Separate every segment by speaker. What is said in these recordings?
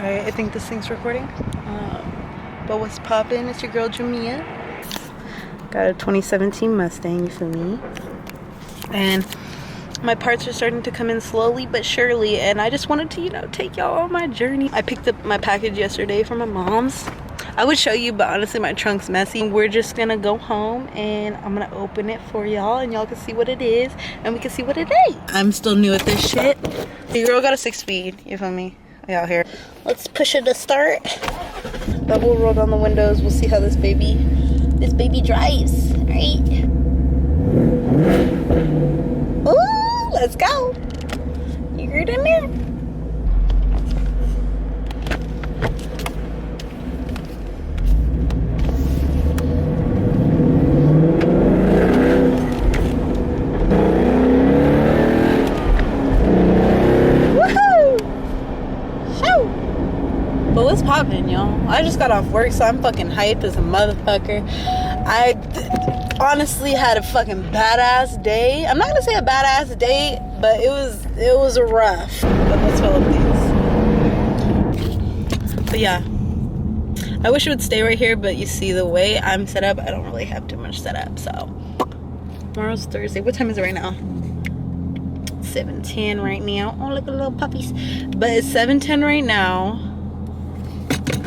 Speaker 1: Alright, I think this thing's recording. But what's poppin'? It's your girl Jamia. Got a 2017 Mustang for me. And my parts are starting to come in slowly but surely. And I just wanted to, you know, take y'all on my journey. I picked up my package yesterday from my mom's. I would show you, but honestly my trunk's messy. We're just gonna go home and I'm gonna open it for y'all and y'all can see what it is and we can see what it ain't. I'm still new at this shit. The girl got a 6-speed, you feel me? Out here. Let's push it to start. But we'll roll down the windows. We'll see how this baby drives, right? Ooh, let's go. You heard in there? But what's poppin', y'all? I just got off work, so I'm fucking hyped as a motherfucker. I honestly had a fucking badass day. I'm not gonna say a badass day, but it was rough. But let's fill up these. But yeah, I wish it would stay right here, but you see the way I'm set up, I don't really have too much set up. So tomorrow's Thursday. What time is it right now? 7:10 right now. Oh, look at the little puppies. But it's 7:10 right now.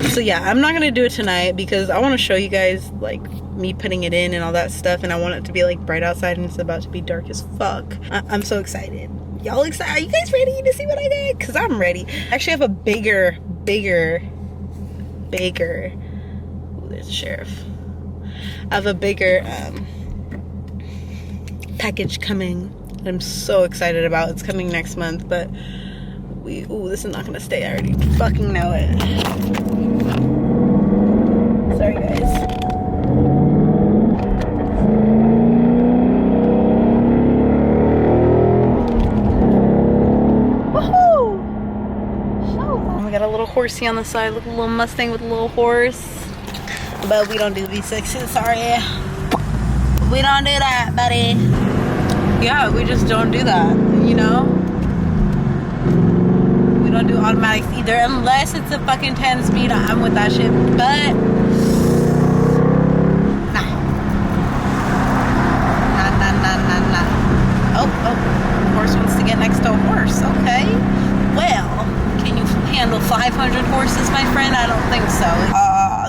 Speaker 1: So yeah, I'm not gonna do it tonight because I want to show you guys like me putting it in and all that stuff, and I want it to be like bright outside and it's about to be dark as fuck. I'm so excited. Y'all excited? Are you guys ready to see what I did? Because I'm ready. I actually have a bigger ooh, there's a sheriff. I have a bigger package coming that I'm so excited about. It's coming next month, but ooh, this is not gonna stay. I already fucking know it. Sorry guys. Woohoo! We got a little horsey on the side, look, a little Mustang with a little horse. But we don't do V6s, sorry. We don't do that, buddy. Yeah, we just don't do that, you know? We don't do automatics either, unless it's a fucking 10-speed. I'm with that shit, but nah. Oh, horse wants to get next to a horse. Okay, well, can you handle 500 horses, my friend? I don't think so.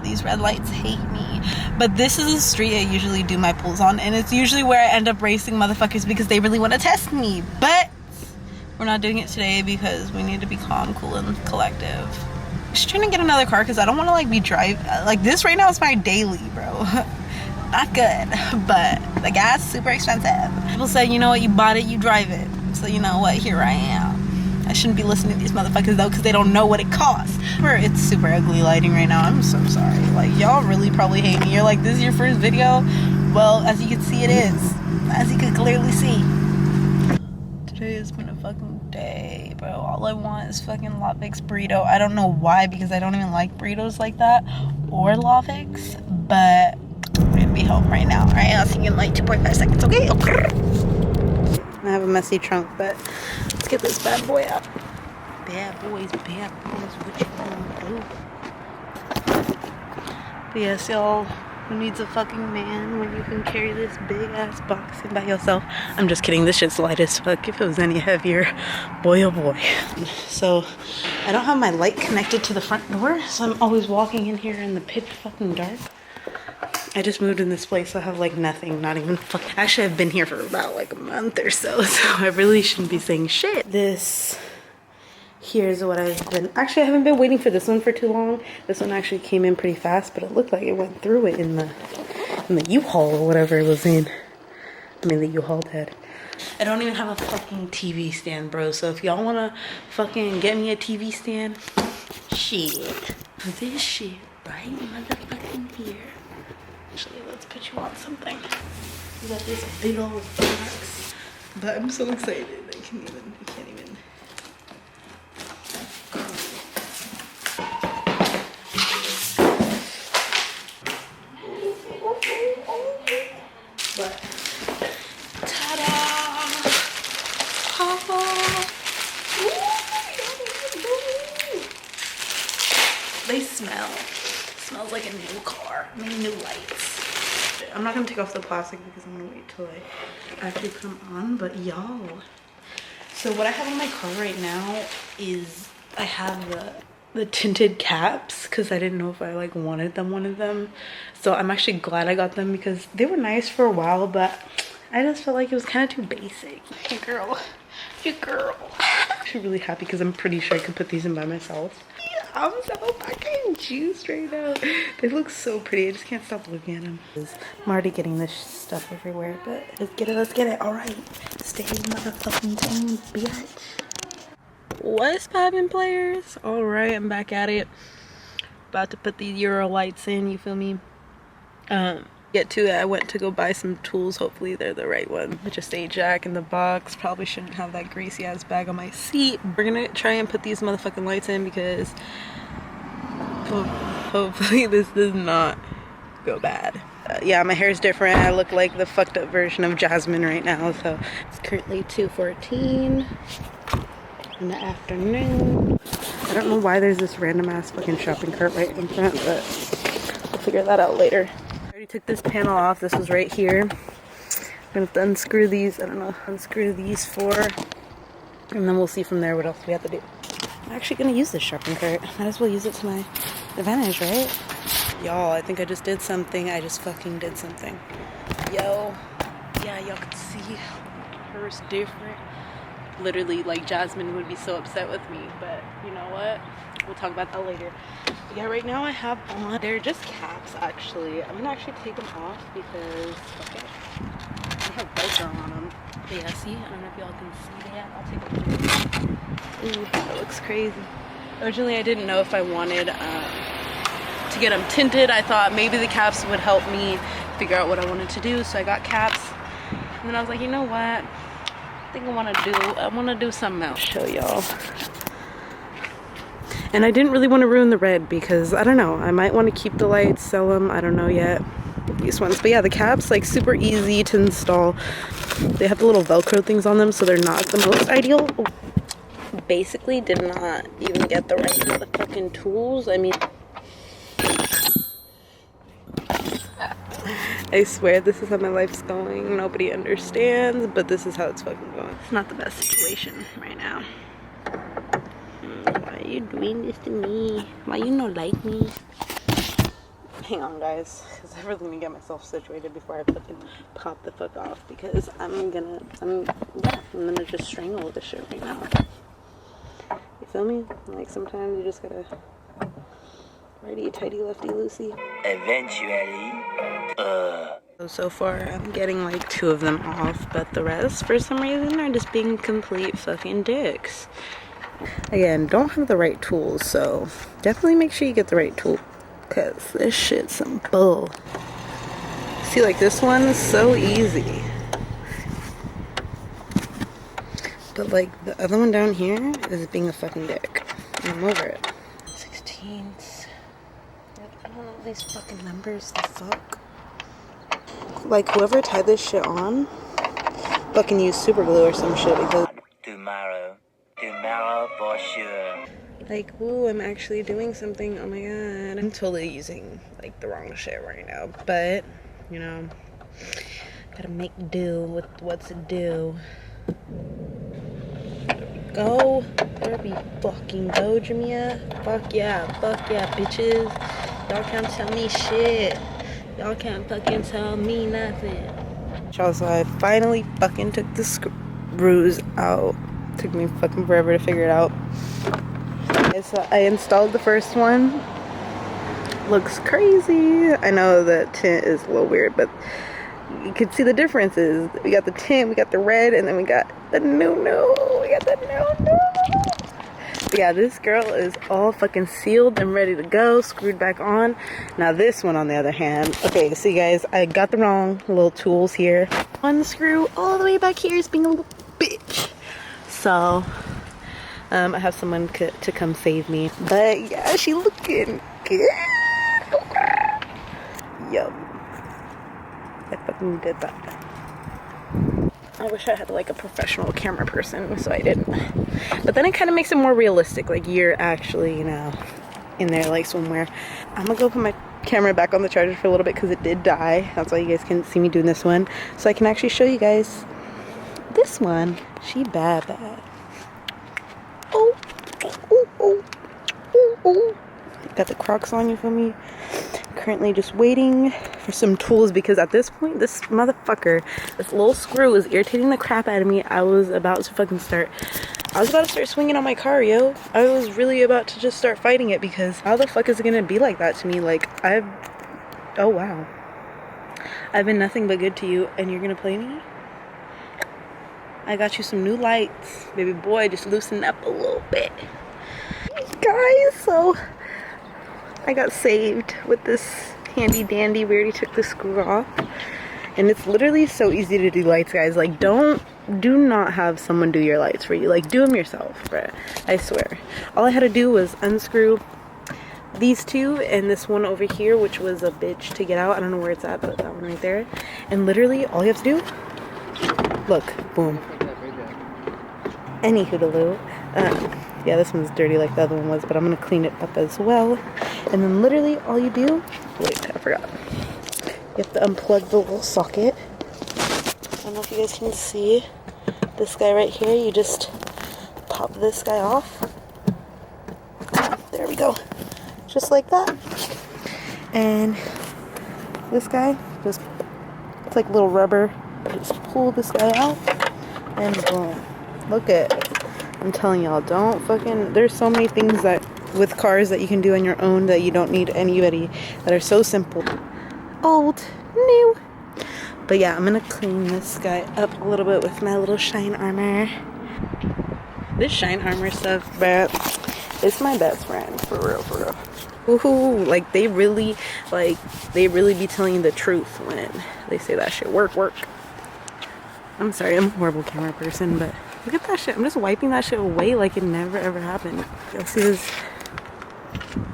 Speaker 1: These red lights hate me. But this is a street I usually do my pulls on, and it's usually where I end up racing motherfuckers because they really want to test me. But we're not doing it today because we need to be calm, cool, and collective. I'm just trying to get another car because I don't want to like be like this right now is my daily, bro. Not good, but the gas is super expensive. People say, you know what, you bought it, you drive it. So you know what, here I am. I shouldn't be listening to these motherfuckers though because they don't know what it costs. It's super ugly lighting right now. I'm so sorry. Like, y'all really probably hate me. You're like, this is your first video? Well, as you can see, it is. As you can clearly see. Today has been a fucking day, bro. All I want is fucking Lavix burrito. I don't know why, because I don't even like burritos like that or Lavix, but I'm gonna be home right now. Alright, I'll see you in like 2.5 seconds, okay? I have a messy trunk, but let's get this bad boy out. Bad boys, what you gonna do? But yes, y'all, who needs a fucking man when you can carry this big ass box in by yourself? I'm just kidding, this shit's light as fuck. If it was any heavier, boy oh boy. So I don't have my light connected to the front door, so I'm always walking in here in the pitch fucking dark. I just moved in this place, so I have like nothing, not even actually I've been here for about like a month or so I really shouldn't be saying shit. This here's what I've been, actually I haven't been waiting for this one for too long. This one actually came in pretty fast, but it looked like it went through it in the U-Haul or whatever it was in. I mean the U-Haul did. I don't even have a fucking TV stand, bro, so if y'all wanna fucking get me a TV stand, shit. This shit right motherfucking here. Actually, let's put you on something. You got this big old box. But I'm so excited. I can't even. But ta-da! Oh. They smell. It smells like a new car. I mean, new lights. I'm not gonna take off the plastic because I'm gonna wait till I actually come on, but y'all. So what I have on my car right now is I have the tinted caps because I didn't know if I like wanted them. So I'm actually glad I got them because they were nice for a while, but I just felt like it was kind of too basic. Hey girl, you girl. I'm actually really happy because I'm pretty sure I could put these in by myself. Yeah, I'm so fucking juiced right now. They look so pretty. I just can't stop looking at them. I'm already getting this stuff everywhere, but let's get it. All right, stay motherfucking tuned, bitch. What's poppin', players? All right, I'm back at it. About to put these Euro lights in, you feel me? Get to it. I went to go buy some tools. Hopefully they're the right one. Just a jack in the box. Probably shouldn't have that greasy ass bag on my seat. We're gonna try and put these motherfucking lights in because hopefully this does not go bad. Yeah, my hair is different. I look like the fucked up version of Jasmine right now. So it's currently 2:14 in the afternoon. I don't know why there's this random ass fucking shopping cart right in front, but we'll figure that out later. I already took this panel off. This was right here. I'm gonna have to unscrew these. I don't know, unscrew these four, and then we'll see from there what else we have to do. I'm actually gonna use this shopping cart. Might as well use it to my advantage, right? Y'all, I think I just did something. I just fucking did something. Yo, yeah, y'all could see hers different. Literally, like, Jasmine would be so upset with me, but you know what, we'll talk about that later. But yeah, right now I have on, they're just caps actually. I'm gonna actually take them off because okay, I have Velcro on them. But yeah, see, I don't know if y'all can see that. I'll take them off. Ooh, that looks crazy. Originally I didn't know if I wanted to get them tinted. I thought maybe the caps would help me figure out what I wanted to do, so I got caps. And then I was like, you know what, I think I want to do something else. Show y'all. And I didn't really want to ruin the red because I don't know, I might want to keep the lights, sell them, I don't know yet, these ones. But yeah, the caps, like, super easy to install. They have the little Velcro things on them, so they're not the most ideal. Basically did not even get the right motherfucking tools. I mean, I swear this is how my life's going. Nobody understands, but this is how it's fucking going. It's not the best situation right now. Why are you doing this to me? Why you not like me? Hang on, guys, because I really need to get myself situated before I fucking pop the fuck off, because I'm gonna just strangle this shit right now. You feel me? Like, sometimes you just gotta righty tighty lefty loosey. Eventually. So far I'm getting like 2 of them off, but the rest for some reason are just being complete fucking dicks. Again, don't have the right tools, so definitely make sure you get the right tool, because this shit's some bull. See, like, this one is so easy, but like the other one down here is being a fucking dick. I'm over it. 16th. I don't know these fucking numbers. The fuck? Like, whoever tied this shit on fucking used super glue or some shit, because tomorrow for sure. Like, ooh, I'm actually doing something. Oh my god, I'm totally using like the wrong shit right now, but you know, gotta make do with what's due. Go, there we fucking go, Jamia. Fuck yeah, bitches. Y'all can't tell me shit. Y'all can't fucking tell me nothing. So I finally fucking took the screws out. Took me fucking forever to figure it out. So I installed the first one. Looks crazy. I know the tint is a little weird, but you can see the differences. We got the tint, we got the red, and then we got the new. But yeah, this girl is all fucking sealed and ready to go, screwed back on. Now this one, on the other hand, okay, so you guys, I got the wrong little tools here. One screw all the way back here is being a little bitch. So, I have someone to come save me. But yeah, she looking good. Yup. I fucking did that. I wish I had like a professional camera person, so I didn't. But then it kind of makes it more realistic, like you're actually, you know, in there like somewhere. I'm gonna go put my camera back on the charger for a little bit because it did die. That's why you guys couldn't see me doing this one. So I can actually show you guys this one. She bad. Oh, oh, oh, oh, oh. Got the Crocs on, you feel me? Currently just waiting for some tools because at this point, this motherfucker, this little screw is irritating the crap out of me. I was about to start swinging on my car, yo. I was really about to just start fighting it because how the fuck is it gonna be like that to me? Like, oh wow. I've been nothing but good to you and you're gonna play me? I got you some new lights. Baby boy, just loosen up a little bit. Guys, so I got saved with this handy dandy. We already took the screw off. And it's literally so easy to do lights, guys. Like, do not have someone do your lights for you. Like, do them yourself, bruh. I swear. All I had to do was unscrew these two and this one over here, which was a bitch to get out. I don't know where it's at, but that one right there. And literally, all you have to do, look, boom. Any hoodaloo. Yeah, this one's dirty like the other one was, but I'm gonna clean it up as well. And then literally all you do, wait, I forgot. You have to unplug the little socket. I don't know if you guys can see this guy right here. You just pop this guy off. There we go. Just like that. And this guy, just, it's like little rubber. Just pull this guy out and boom. Look at it. I'm telling y'all, don't fucking, there's so many things that with cars that you can do on your own that you don't need anybody, that are so simple. Old, new. But yeah, I'm gonna clean this guy up a little bit with my little shine armor. This shine armor stuff, but it's my best friend, for real, for real. Woohoo, like they really be telling you the truth when they say that shit. Work. I'm sorry, I'm a horrible camera person, but look at that shit. I'm just wiping that shit away like it never ever happened. Y'all see this?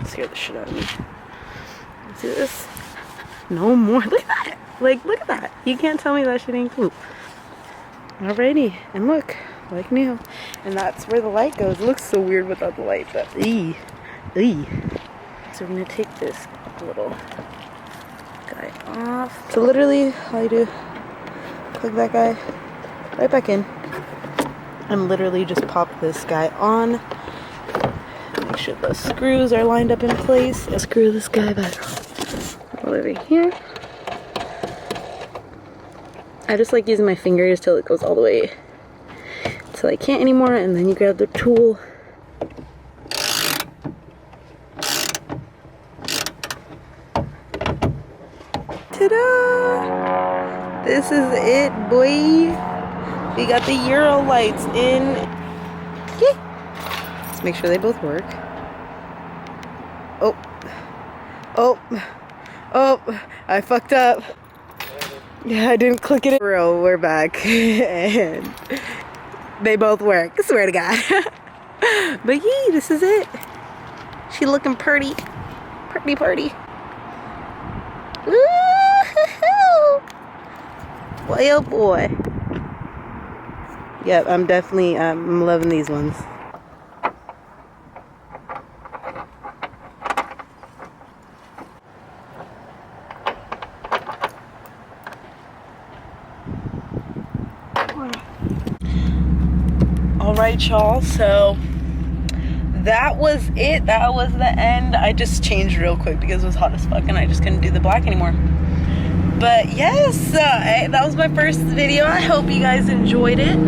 Speaker 1: Scare the shit out of me. See this? No more. Look at that. Like, look at that. You can't tell me that shit ain't poop. Alrighty. And look, like new. And that's where the light goes. It looks so weird without the light, but eee. So we're gonna take this little guy off. So literally, all you do, plug that guy right back in. And literally just pop this guy on. Make sure the screws are lined up in place. And screw this guy back over here. I just like using my fingers till it goes all the way till I can't anymore, and then you grab the tool. Ta-da! This is it, boy. We got the Euro lights in. Yeah. Let's make sure they both work. Oh, I fucked up. Yeah, I didn't click it. Bro, we're back. And they both work. I swear to God. But yeah, this is it. She looking pretty. Pretty. Ooh, boy, oh boy. Yep, I'm definitely, I'm loving these ones. Alright, y'all, so that was it. That was the end. I just changed real quick because it was hot as fuck and I just couldn't do the black anymore. But yes, that was my first video. I hope you guys enjoyed it.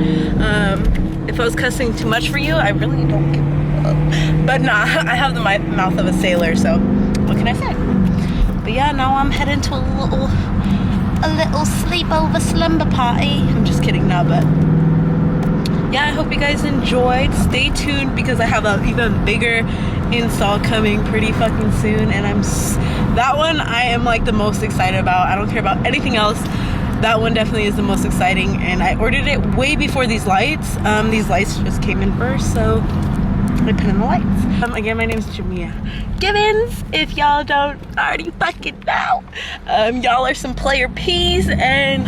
Speaker 1: If I was cussing too much for you, I really don't give a fuck. But nah, I have the mouth of a sailor, so what can I say? But yeah, now I'm heading to a little sleepover slumber party. I'm just kidding, nah, but yeah, I hope you guys enjoyed. Stay tuned because I have an even bigger install coming pretty fucking soon, and that one I am like the most excited about. I don't care about anything else. That one definitely is the most exciting, and I ordered it way before these lights. These lights just came in first, so I put in the lights. Again, my name is Jamia Gibbons, if y'all don't already fucking know. Y'all are some player P's, and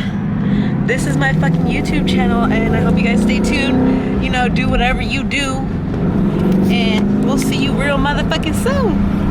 Speaker 1: this is my fucking YouTube channel, and I hope you guys stay tuned. You know, do whatever you do, and we'll will see you real motherfucking soon.